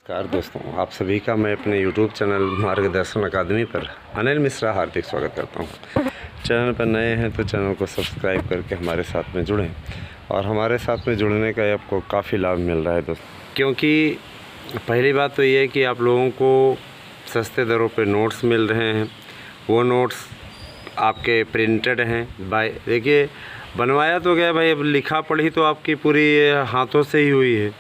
नमस्कार दोस्तों, आप सभी का मैं अपने YouTube चैनल मार्गदर्शन अकादमी पर अनिल मिश्रा हार्दिक स्वागत करता हूं। चैनल पर नए हैं तो चैनल को सब्सक्राइब करके हमारे साथ में जुड़ें और हमारे साथ में जुड़ने का आपको काफ़ी लाभ मिल रहा है दोस्तों। क्योंकि पहली बात तो ये है कि आप लोगों को सस्ते दरों पे नोट्स मिल रहे हैं। वो नोट्स आपके प्रिंटेड हैं बाय, देखिए बनवाया तो गया भाई, अब लिखा पढ़ी तो आपकी पूरी हाथों से ही हुई है,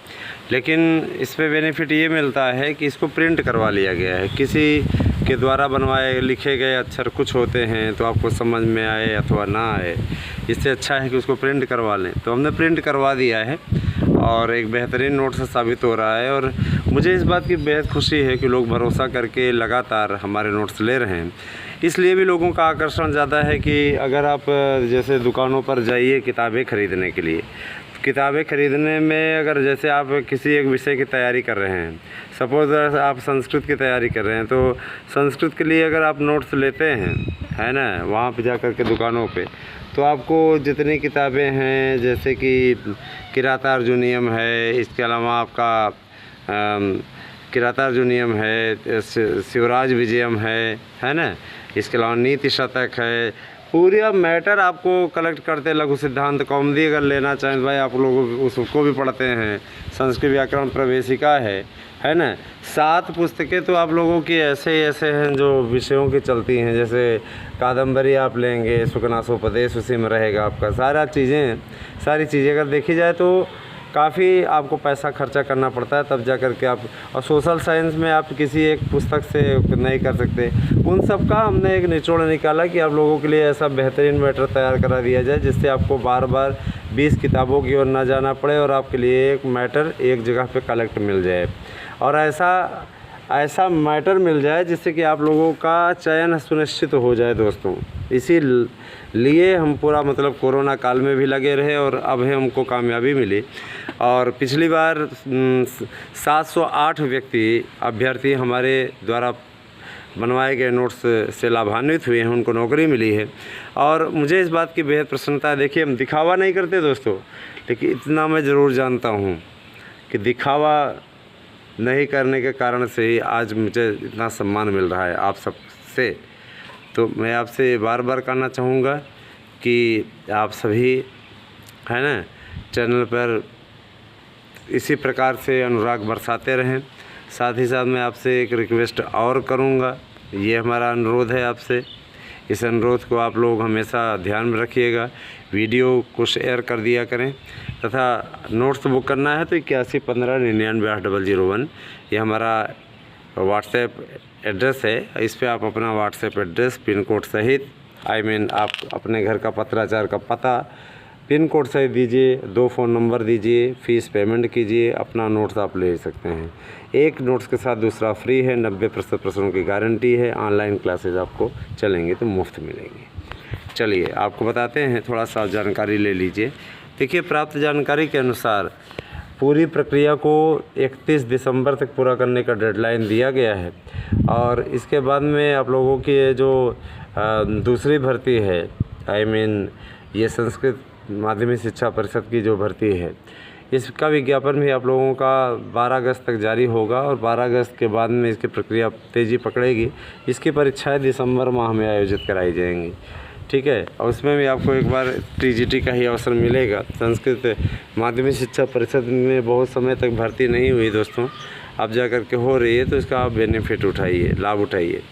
लेकिन इसमें बेनिफिट ये मिलता है कि इसको प्रिंट करवा लिया गया है। किसी के द्वारा बनवाए लिखे गए अक्षर कुछ होते हैं तो आपको समझ में आए अथवा ना आए, इससे अच्छा है कि उसको प्रिंट करवा लें। तो हमने प्रिंट करवा दिया है और एक बेहतरीन नोट से साबित हो रहा है और मुझे इस बात की बेहद खुशी है कि लोग भरोसा करके लगातार हमारे नोट्स ले रहे हैं। इसलिए भी लोगों का आकर्षण ज़्यादा है कि अगर आप जैसे दुकानों पर जाइए किताबें ख़रीदने के लिए, किताबें ख़रीदने में अगर जैसे आप किसी एक विषय की तैयारी कर रहे हैं, सपोज़ आप संस्कृत की तैयारी कर रहे हैं, तो संस्कृत के लिए अगर आप नोट्स लेते हैं, है ना, वहाँ पे जा कर के दुकानों पे, तो आपको जितनी किताबें हैं जैसे कि किरातार्जुनीयम है, इसके अलावा आपका किरातार्जुनीयम है, शिवराज विजयम है ना, इसके अलावा नीति शतक है, पूरा मैटर आपको कलेक्ट करते। लघु सिद्धांत कौमुदी अगर लेना चाहें तो भाई आप लोग उसको भी पढ़ते हैं। संस्कृत व्याकरण प्रवेशिका है ना। 7 पुस्तकें तो आप लोगों की ऐसे हैं जो विषयों की चलती हैं, जैसे कादम्बरी आप लेंगे, सुकनासोपदेश उसी में रहेगा आपका। सारी चीज़ें अगर देखी जाए तो काफ़ी आपको पैसा खर्चा करना पड़ता है, तब जा कर के आप, और सोशल साइंस में आप किसी एक पुस्तक से नहीं कर सकते। उन सब का हमने एक निचोड़ निकाला कि आप लोगों के लिए ऐसा बेहतरीन मैटर तैयार करा दिया जाए जिससे आपको बार बार 20 किताबों की ओर ना जाना पड़े और आपके लिए एक मैटर एक जगह पे कलेक्ट मिल जाए और ऐसा मैटर मिल जाए जिससे कि आप लोगों का चयन सुनिश्चित हो जाए दोस्तों। इसीलिए हम पूरा मतलब कोरोना काल में भी लगे रहे और अब हमको कामयाबी मिली। और पिछली बार 708 अभ्यर्थी हमारे द्वारा बनवाए गए नोट्स से लाभान्वित हुए हैं, उनको नौकरी मिली है और मुझे इस बात की बेहद प्रसन्नता है। देखिए, हम दिखावा नहीं करते दोस्तों, लेकिन इतना मैं ज़रूर जानता हूँ कि दिखावा नहीं करने के कारण से ही आज मुझे इतना सम्मान मिल रहा है आप सब से। तो मैं आपसे बार बार कहना चाहूँगा कि आप सभी, है ना, चैनल पर इसी प्रकार से अनुराग बरसाते रहें। साथ ही साथ मैं आपसे एक रिक्वेस्ट और करूँगा, ये हमारा अनुरोध है आपसे। इस अनुरोध को आप लोग हमेशा ध्यान में रखिएगा, वीडियो को शेयर कर दिया करें तथा नोट्स बुक करना है तो 8115998001 ये हमारा व्हाट्सएप एड्रेस है। इस पे आप अपना व्हाट्सएप एड्रेस पिन कोड सहित, आप अपने घर का पत्राचार का पता पिन कोड सहित दीजिए, 2 फ़ोन नंबर दीजिए, फ़ीस पेमेंट कीजिए, अपना नोट्स आप ले सकते हैं। एक नोट्स के साथ दूसरा फ्री है, 90% प्रश्नों की गारंटी है। ऑनलाइन क्लासेज आपको चलेंगे तो मुफ्त मिलेंगी। चलिए आपको बताते हैं, थोड़ा सा जानकारी ले लीजिए। देखिए, प्राप्त जानकारी के अनुसार पूरी प्रक्रिया को 31 दिसंबर तक पूरा करने का डेडलाइन दिया गया है और इसके बाद में आप लोगों की जो दूसरी भर्ती है, ये संस्कृत माध्यमिक शिक्षा परिषद की जो भर्ती है, इसका विज्ञापन भी आप लोगों का 12 अगस्त तक जारी होगा और 12 अगस्त के बाद में इसकी प्रक्रिया तेज़ी पकड़ेगी। इसकी परीक्षाएं दिसंबर माह में आयोजित कराई जाएंगी, ठीक है, और उसमें भी आपको एक बार टीजीटी का ही अवसर मिलेगा। संस्कृत माध्यमिक शिक्षा परिषद में बहुत समय तक भर्ती नहीं हुई दोस्तों, अब जा कर के हो रही है, तो इसका आप बेनिफिट उठाइए, लाभ उठाइए,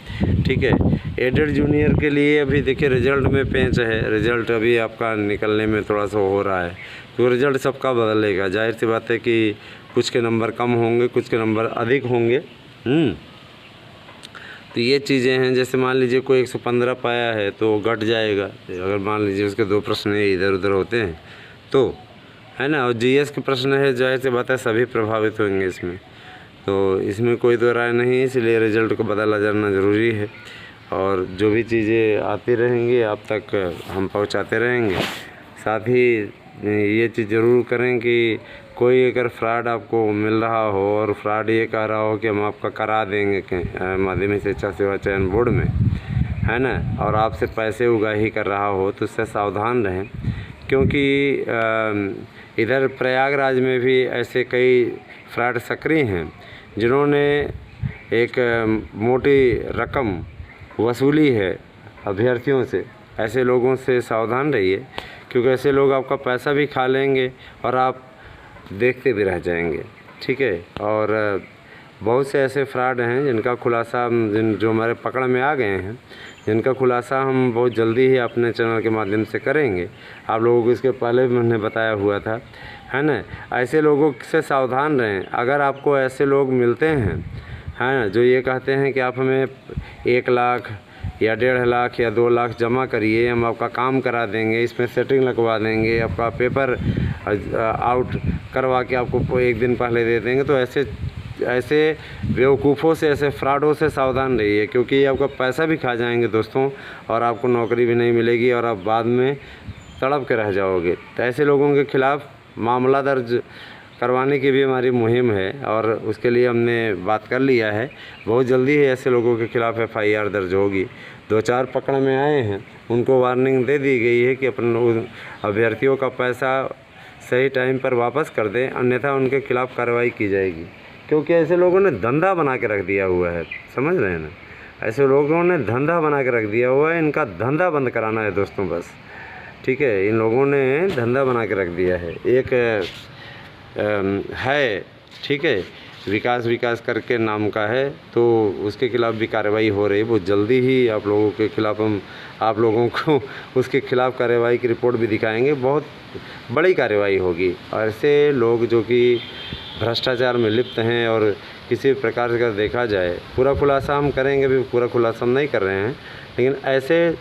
ठीक है। एडेड जूनियर के लिए अभी देखिए रिज़ल्ट में पेंच है, रिज़ल्ट अभी आपका निकलने में थोड़ा सा हो रहा है, तो रिज़ल्ट सबका बदलेगा। जाहिर सी बात है कि कुछ के नंबर कम होंगे, कुछ के नंबर अधिक होंगे। तो ये चीज़ें हैं, जैसे मान लीजिए कोई 115 पाया है तो घट जाएगा, अगर मान लीजिए उसके 2 प्रश्न इधर उधर होते हैं तो, है ना। और जीएस के प्रश्न है, जाहिर सी बात है सभी प्रभावित होंगे इसमें, तो इसमें कोई दो राय नहीं, इसलिए रिज़ल्ट को बदला जाना ज़रूरी है और जो भी चीज़ें आती रहेंगी आप तक हम पहुंचाते रहेंगे। साथ ही ये चीज़ ज़रूर करें कि कोई अगर फ्रॉड आपको मिल रहा हो और फ्रॉड ये कह रहा हो कि हम आपका करा देंगे माध्यमिक शिक्षा सेवा चयन बोर्ड में, है ना, और आपसे पैसे उगाही कर रहा हो, तो उससे सावधान रहें। क्योंकि इधर प्रयागराज में भी ऐसे कई फ्रॉड सक्रिय हैं जिन्होंने एक मोटी रकम वसूली है अभ्यर्थियों से, ऐसे लोगों से सावधान रहिए, क्योंकि ऐसे लोग आपका पैसा भी खा लेंगे और आप देखते भी रह जाएंगे। ठीक है। और बहुत से ऐसे फ्रॉड हैं जिनका खुलासा जो हमारे पकड़ में आ गए हैं, जिनका खुलासा हम बहुत जल्दी ही अपने चैनल के माध्यम से करेंगे। आप लोगों को इसके पहले भी मैंने बताया हुआ था, है ना। ऐसे लोगों से सावधान रहें। अगर आपको ऐसे लोग मिलते हैं, हैं, जो ये कहते हैं कि आप हमें 1 लाख या 1.5 लाख या 2 लाख जमा करिए, हम आपका काम करा देंगे, इसमें सेटिंग लगवा देंगे, आपका पेपर आउट करवा के आपको 1 दिन पहले दे देंगे, तो ऐसे बेवकूफ़ों से, ऐसे फ्रॉडों से सावधान रहिए, क्योंकि ये आपका पैसा भी खा जाएंगे दोस्तों, और आपको नौकरी भी नहीं मिलेगी और आप बाद में तड़प के रह जाओगे। तो ऐसे लोगों के ख़िलाफ़ मामला दर्ज करवाने की भी हमारी मुहिम है और उसके लिए हमने बात कर लिया है। बहुत जल्दी ही ऐसे लोगों के ख़िलाफ़ FIR दर्ज होगी। 2-4 पकड़ में आए हैं, उनको वार्निंग दे दी गई है कि अपन अभ्यर्थियों का पैसा सही टाइम पर वापस कर दें, अन्यथा उनके ख़िलाफ़ कार्रवाई की जाएगी। क्योंकि ऐसे लोगों ने धंधा बना के रख दिया हुआ है, समझ रहे हैं ना। ऐसे लोगों ने धंधा बना के रख दिया हुआ है, इनका धंधा बंद कराना है दोस्तों बस। ठीक है। इन लोगों ने धंधा बना के रख दिया है। एक है, ठीक है, विकास करके नाम का है, तो उसके ख़िलाफ़ भी कार्रवाई हो रही है। बहुत जल्दी ही आप लोगों के ख़िलाफ़ हम आप लोगों को उसके ख़िलाफ़ कार्रवाई की रिपोर्ट भी दिखाएंगे। बहुत बड़ी कार्रवाई होगी। और ऐसे लोग जो कि भ्रष्टाचार में लिप्त हैं और किसी प्रकार का देखा जाए, पूरा खुलासा हम करेंगे, भी पूरा खुलासा हम नहीं कर रहे हैं, लेकिन ऐसे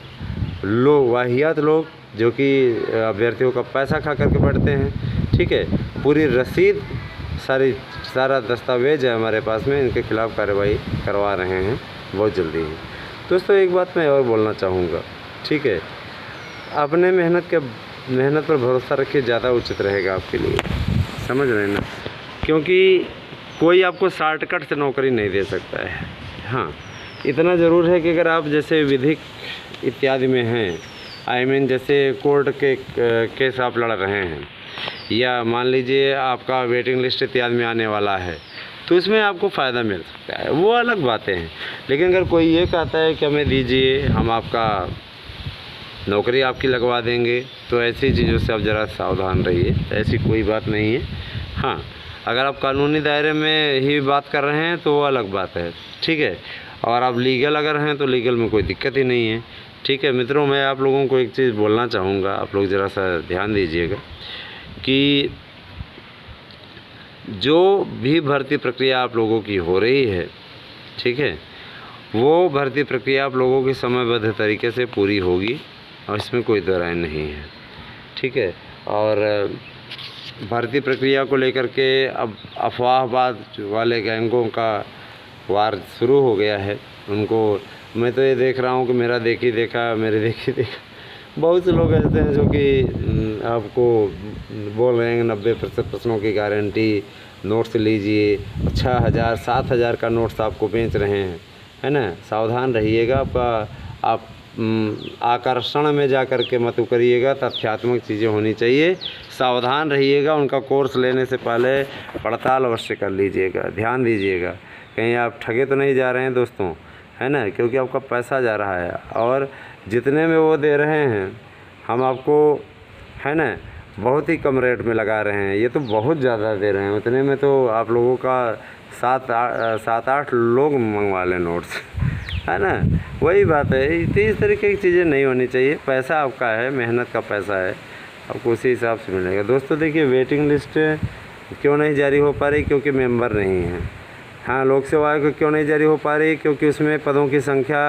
लोग, वाहियात लोग जो कि अभ्यर्थियों का पैसा खा करके बैठते हैं, ठीक है, पूरी रसीद, सारा दस्तावेज है हमारे पास में, इनके ख़िलाफ़ कार्रवाई करवा रहे हैं बहुत जल्दी ही। दोस्तों एक बात मैं और बोलना चाहूँगा, ठीक है, अपने मेहनत पर भरोसा रखिए, ज़्यादा उचित रहेगा आपके लिए, समझ रहे हैं ना। क्योंकि कोई आपको शॉर्टकट से नौकरी नहीं दे सकता है। हाँ, इतना ज़रूर है कि अगर आप जैसे विधिक इत्यादि में हैं, जैसे कोर्ट के केस आप लड़ रहे हैं, या मान लीजिए आपका वेटिंग लिस्ट इत्यादि में आने वाला है, तो इसमें आपको फ़ायदा मिल सकता है, वो अलग बातें हैं। लेकिन अगर कोई ये कहता है कि हमें दीजिए, हम आपका नौकरी आपकी लगवा देंगे, तो ऐसी चीज़ों से आप ज़रा सावधान रहिए। ऐसी कोई बात नहीं है। हाँ, अगर आप कानूनी दायरे में ही बात कर रहे हैं तो वो अलग बात है, ठीक है। और आप लीगल अगर हैं तो लीगल में कोई दिक्कत ही नहीं है, ठीक है। मित्रों, मैं आप लोगों को एक चीज़ बोलना चाहूँगा, आप लोग ज़रा सा ध्यान दीजिएगा कि जो भी भर्ती प्रक्रिया आप लोगों की हो रही है, ठीक है, वो भर्ती प्रक्रिया आप लोगों की समयबद्ध तरीके से पूरी होगी और इसमें कोई दो राय नहीं है, ठीक है। और भर्ती प्रक्रिया को लेकर के अब अफवाहबाज वाले गैंगों का वार शुरू हो गया है। उनको मैं तो ये देख रहा हूँ कि मेरा देखी देखा, बहुत से लोग ऐसे हैं जो कि आपको बोल रहे हैं 90% प्रश्नों की गारंटी, नोट्स लीजिए, 6,000 7,000 का नोट्स आपको बेच रहे हैं, है ना। सावधान रहिएगा। आप आकर्षण में जा कर के मत करिएगा, तथ्यात्मक चीज़ें होनी चाहिए। सावधान रहिएगा। उनका कोर्स लेने से पहले पड़ताल अवश्य कर लीजिएगा, ध्यान दीजिएगा कहीं आप ठगे तो नहीं जा रहे हैं दोस्तों, है ना, क्योंकि आपका पैसा जा रहा है और जितने में वो दे रहे हैं हम आपको, है ना, बहुत ही कम रेट में लगा रहे हैं। ये तो बहुत ज़्यादा दे रहे हैं, उतने में तो आप लोगों का 7-8 लोग मंगवा लें नोट्स, है ना। वही बात है, इस तरीके की चीज़ें नहीं होनी चाहिए। पैसा आपका है, मेहनत का पैसा है, आपको उसी हिसाब से मिलेगा। दोस्तों देखिए, वेटिंग लिस्ट क्यों नहीं जारी हो पा रही? क्योंकि मेंबर नहीं है। हाँ, लोक सेवा आयोग क्यों नहीं जारी हो पा रही? क्योंकि उसमें पदों की संख्या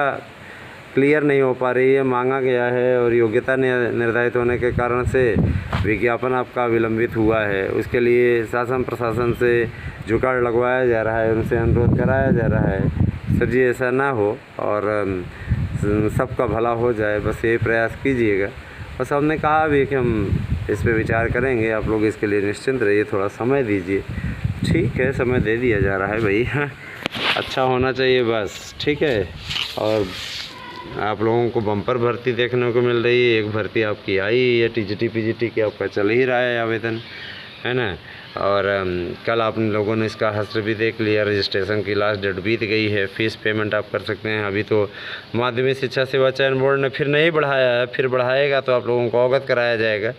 क्लियर नहीं हो पा रही है, मांगा गया है और योग्यता निर्धारित होने के कारण से विज्ञापन आपका विलंबित हुआ है। उसके लिए शासन प्रशासन से जुगाड़ लगवाया जा रहा है, उनसे अनुरोध कराया जा रहा है, सर जी ऐसा ना हो और सबका भला हो जाए, बस यही प्रयास कीजिएगा। बस हमने कहा भी कि हम इस पे विचार करेंगे, आप लोग इसके लिए निश्चिंत रहिए, थोड़ा समय दीजिए। ठीक है, समय दे दिया जा रहा है भाई, अच्छा होना चाहिए बस, ठीक है। और आप लोगों को बम्पर भर्ती देखने को मिल रही है। एक भर्ती आपकी आई है, TGT PGT की आपका चल ही रहा है आवेदन, है ना। और कल आप लोगों ने इसका हस्र भी देख लिया, रजिस्ट्रेशन की लास्ट डेट बीत गई है। फ़ीस पेमेंट आप कर सकते हैं। अभी तो माध्यमिक शिक्षा सेवा चयन बोर्ड ने फिर नहीं बढ़ाया है, फिर बढ़ाएगा तो आप लोगों को अवगत कराया जाएगा,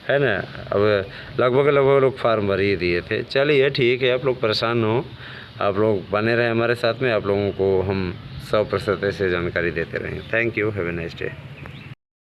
है ना। अब लगभग लोग फार्म भर ही दिए थे। चलिए ठीक है, आप लोग परेशान हो, आप लोग बने रहें हमारे साथ में, आप लोगों को हम 100% से जानकारी देते रहें। Thank you, have a nice day.